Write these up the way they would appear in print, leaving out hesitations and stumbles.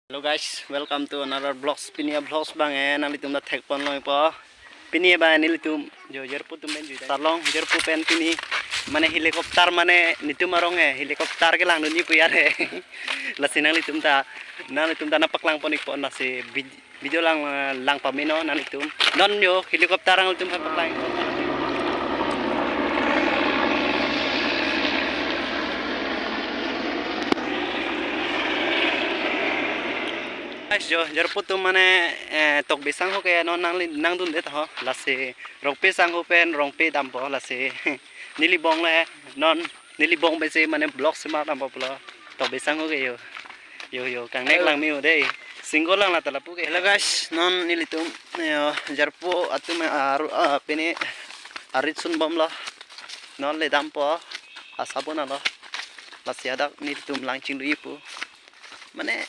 Hello guys, welcome to another vlogs. Pinia vlogs bang nang litum da thek pon loi po. Pinia ba ni litum jo jerpu tum ben juda. Tarlong jerpu pen pini mane helikopter mane nitum marong helikopter ke lang ni puyar la sinang litum ta nang litum ta napak lang ponik po na si video lang lang pamino nang litum. Non yo helikopter ang litum papak lang. Guys, jo jerpu tum mane tok bisang ho ke non nang dun det ho la se rong pe sang ho pen rong pe dam po la se nili bong le non nili bong be se mane blog se ma dam po lo tok bisang ho ke yo kang nek lang miu dei single lang la tala pu ke. Hello guys, non nili tum yo jerpu atum aru pene arit sun bom lo non le dam po asabona lo la se ada nili tum lang ching ri pu mane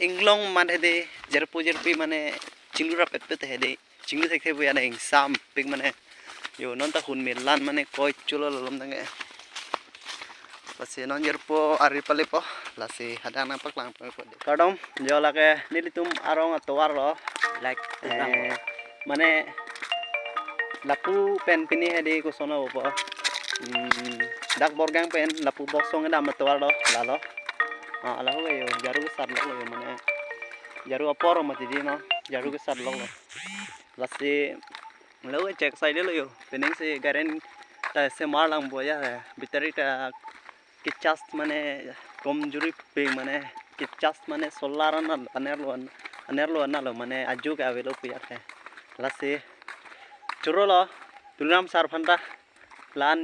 इंग्लोंग माने दे जरपी माने चिंगुरा पेपे ते दे चिंगु थे थे बुया ने इंसाम पिक माने यो नन ता हुन मिलान माने कोई चुलो ललम दंगे पसे नन जरपो आरि पले पो लासे हदाना पकलांग पो दे कडम जो लाके निली तुम आरोंग अतवार लो लाइक माने लापू पेन पिनी हे दे को सोना पो डाक बोरगांग पेन लापू बॉक्सोंग दाम अतवार लो लालो ala ho yo jaru ke sat lo mane jaru apor mati di no jaru ke sat lo lasi lo cek sai de lo yo pening se garen ta se mar lang bo ya bitari ta kicas mane komjuri pe mane kicas mane solar na aner lo na lo mane aju ke avelo pu ya lasi churo lo tulnam sar phanda lan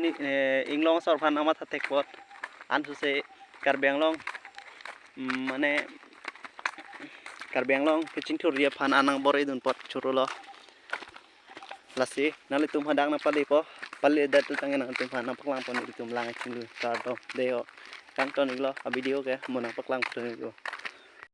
inglong sar phan amat thek pot ansu se karbenglong माने कार्बेंगलों किचिंग थोरिया फान आनांग बरे दुन पट चुरुलो लासी नाले तुम हदांग ना पले पो पले दत तंगे ना तुम फान पकलांग पन तुम लांग चिंगु कार्डो देओ कांटो निगलो आ वीडियो के मोना पकलांग पन